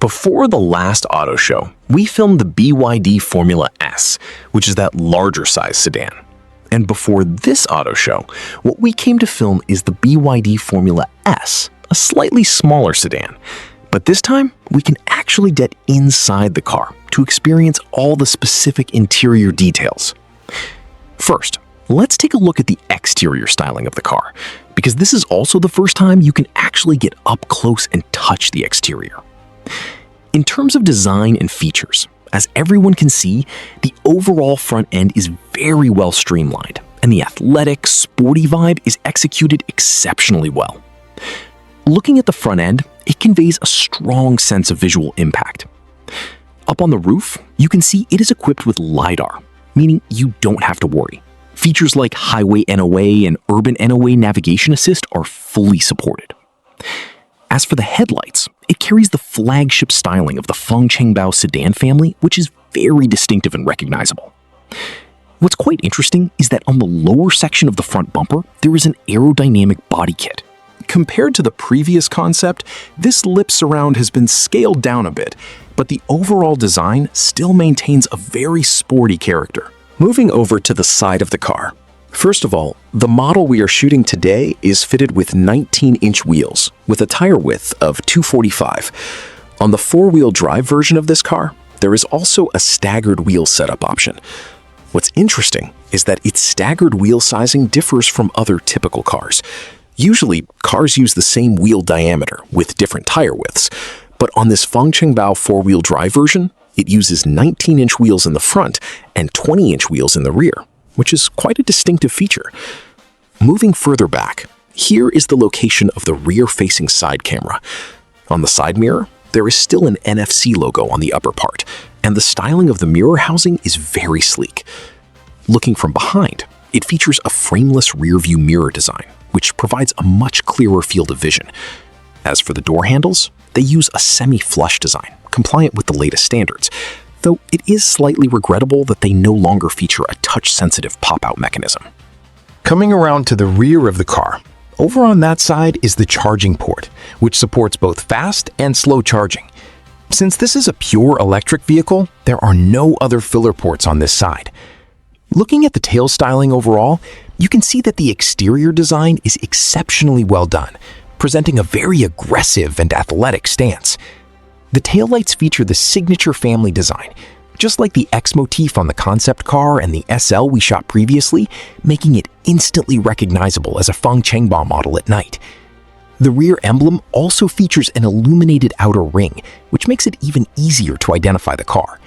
Before the last auto show, we filmed the BYD Formula S, which is that larger size sedan. And before this auto show, what we came to film is the BYD Formula S, a slightly smaller sedan. But this time, we can actually get inside the car to experience all the specific interior details. First, let's take a look at the exterior styling of the car, because this is also the first time you can actually get up close and touch the exterior. In terms of design and features, as everyone can see, the overall front end is very well streamlined, and the athletic, sporty vibe is executed exceptionally well. Looking at the front end, it conveys a strong sense of visual impact. Up on the roof, you can see it is equipped with LiDAR, meaning you don't have to worry. Features like Highway NOA and Urban NOA Navigation Assist are fully supported. As for the headlights, it carries the flagship styling of the Fangchengbao sedan family, which is very distinctive and recognizable. What's quite interesting is that on the lower section of the front bumper, there is an aerodynamic body kit. Compared to the previous concept, this lip surround has been scaled down a bit, but the overall design still maintains a very sporty character. Moving over to the side of the car. First of all, the model we are shooting today is fitted with 19-inch wheels with a tire width of 245. On the four-wheel drive version of this car, there is also a staggered wheel setup option. What's interesting is that its staggered wheel sizing differs from other typical cars. Usually, cars use the same wheel diameter with different tire widths, but on this Fangchengbao four-wheel drive version, it uses 19-inch wheels in the front and 20-inch wheels in the rear, which is quite a distinctive feature. Moving further back, here is the location of the rear-facing side camera. On the side mirror, there is still an NFC logo on the upper part, and the styling of the mirror housing is very sleek. Looking from behind, it features a frameless rear-view mirror design, which provides a much clearer field of vision. As for the door handles, they use a semi-flush design, compliant with the latest standards, though it is slightly regrettable that they no longer feature a touch-sensitive pop-out mechanism. Coming around to the rear of the car, over on that side is the charging port, which supports both fast and slow charging. Since this is a pure electric vehicle, there are no other filler ports on this side. Looking at the tail styling overall, you can see that the exterior design is exceptionally well done, presenting a very aggressive and athletic stance. The taillights feature the signature family design, just like the X motif on the concept car and the SL we shot previously, making it instantly recognizable as a Fangchengbao model at night. The rear emblem also features an illuminated outer ring, which makes it even easier to identify the car.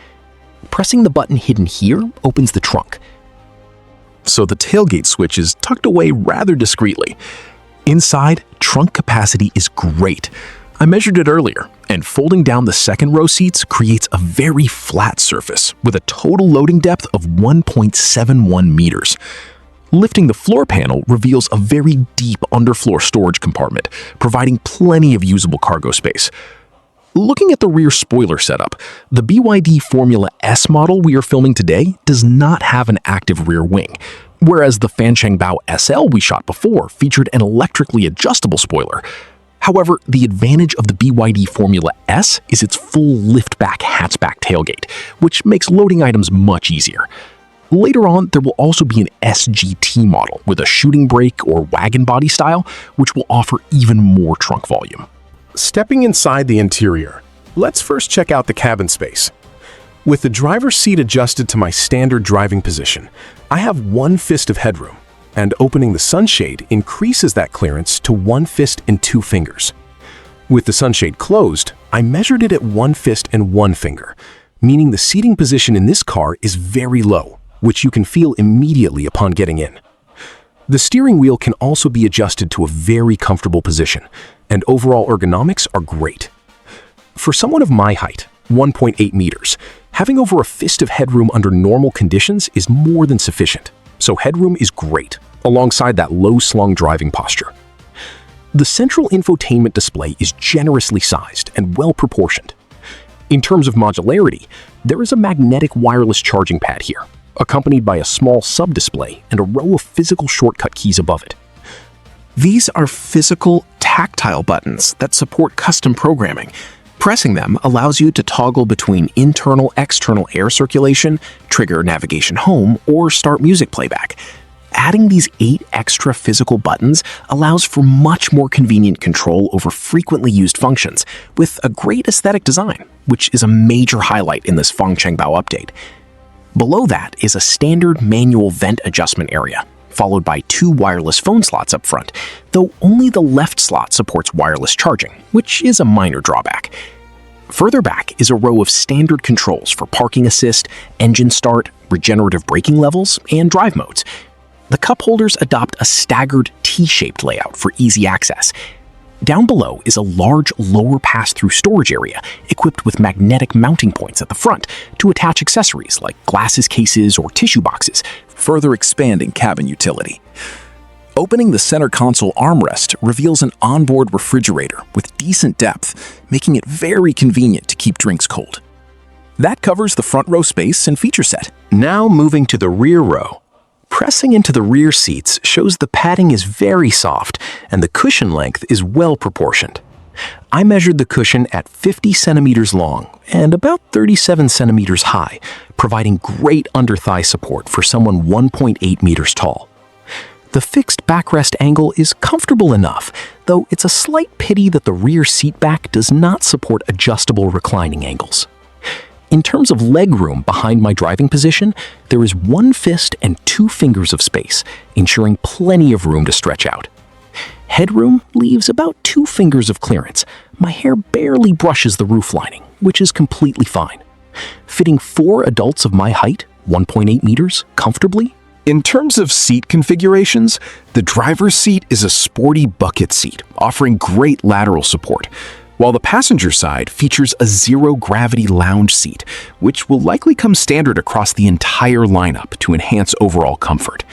Pressing the button hidden here opens the trunk. So the tailgate switch is tucked away rather discreetly. Inside, trunk capacity is great. I measured it earlier, and folding down the second row seats creates a very flat surface with a total loading depth of 1.71 meters. Lifting the floor panel reveals a very deep underfloor storage compartment, providing plenty of usable cargo space. Looking at the rear spoiler setup, the BYD Formula S model we are filming today does not have an active rear wing, whereas the Fangchengbao SL we shot before featured an electrically adjustable spoiler. However, the advantage of the BYD Formula S is its full lift-back hatchback tailgate, which makes loading items much easier. Later on, there will also be an SGT model with a shooting brake or wagon body style, which will offer even more trunk volume. Stepping inside the interior, let's first check out the cabin space. With the driver's seat adjusted to my standard driving position, I have 1 fist of headroom, and opening the sunshade increases that clearance to 1 fist and 2 fingers. With the sunshade closed, I measured it at 1 fist and 1 finger, meaning the seating position in this car is very low, which you can feel immediately upon getting in. The steering wheel can also be adjusted to a very comfortable position, and overall ergonomics are great. For someone of my height, 1.8 meters, having over a fist of headroom under normal conditions is more than sufficient, so headroom is great, alongside that low-slung driving posture. The central infotainment display is generously sized and well-proportioned. In terms of modularity, there is a magnetic wireless charging pad here, accompanied by a small sub-display and a row of physical shortcut keys above it. These are physical, tactile buttons that support custom programming, Pressing them allows you to toggle between internal-external air circulation, trigger navigation home, or start music playback. Adding these 8 extra physical buttons allows for much more convenient control over frequently used functions, with a great aesthetic design, which is a major highlight in this Fangchengbao update. Below that is a standard manual vent adjustment area, followed by 2 wireless phone slots up front, though only the left slot supports wireless charging, which is a minor drawback. Further back is a row of standard controls for parking assist, engine start, regenerative braking levels, and drive modes. The cup holders adopt a staggered T-shaped layout for easy access. Down below is a large lower pass-through storage area equipped with magnetic mounting points at the front to attach accessories like glasses cases or tissue boxes, further expanding cabin utility. Opening the center console armrest reveals an onboard refrigerator with decent depth, making it very convenient to keep drinks cold. That covers the front row space and feature set. Now moving to the rear row. Pressing into the rear seats shows the padding is very soft and the cushion length is well proportioned. I measured the cushion at 50 centimeters long and about 37 centimeters high, providing great under-thigh support for someone 1.8 meters tall. The fixed backrest angle is comfortable enough, though it's a slight pity that the rear seat back does not support adjustable reclining angles. In terms of legroom behind my driving position, there is 1 fist and 2 fingers of space, ensuring plenty of room to stretch out. Headroom leaves about 2 fingers of clearance. My hair barely brushes the roof lining, which is completely fine. Fitting 4 adults of my height, 1.8 meters, comfortably. In terms of seat configurations, the driver's seat is a sporty bucket seat, offering great lateral support, while the passenger side features a zero-gravity lounge seat, which will likely come standard across the entire lineup to enhance overall comfort.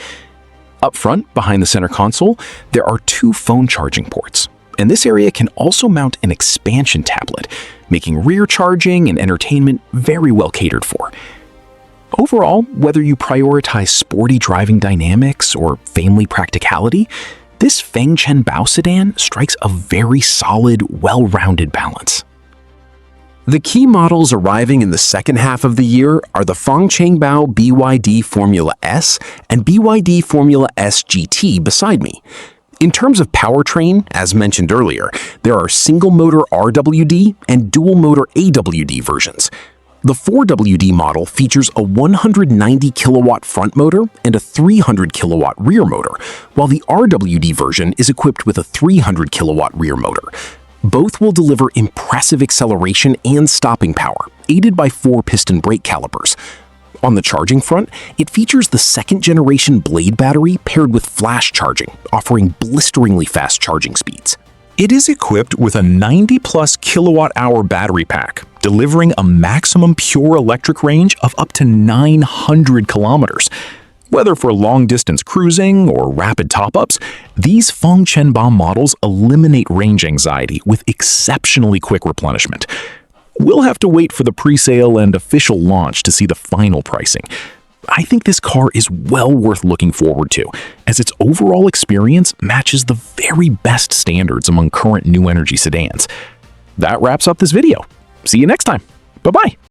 Up front, behind the center console, there are 2 phone charging ports, and this area can also mount an expansion tablet, making rear charging and entertainment very well catered for. Overall, whether you prioritize sporty driving dynamics or family practicality, this Fangchengbao sedan strikes a very solid, well-rounded balance. The key models arriving in the second half of the year are the Fangchengbao BYD Formula S and BYD Formula S GT beside me. In terms of powertrain, as mentioned earlier, there are single-motor RWD and dual-motor AWD versions. The 4WD model features a 190 kilowatt front motor and a 300 kilowatt rear motor, while the RWD version is equipped with a 300 kilowatt rear motor. Both will deliver impressive acceleration and stopping power, aided by 4-piston brake calipers. On the charging front, it features the second-generation Blade battery paired with flash charging, offering blisteringly fast charging speeds. It is equipped with a 90-plus kilowatt-hour battery pack, delivering a maximum pure electric range of up to 900 kilometers. Whether for long-distance cruising or rapid top-ups, these Fangchengbao models eliminate range anxiety with exceptionally quick replenishment. We'll have to wait for the pre-sale and official launch to see the final pricing. I think this car is well worth looking forward to, as its overall experience matches the very best standards among current new energy sedans. That wraps up this video. See you next time. Bye-bye.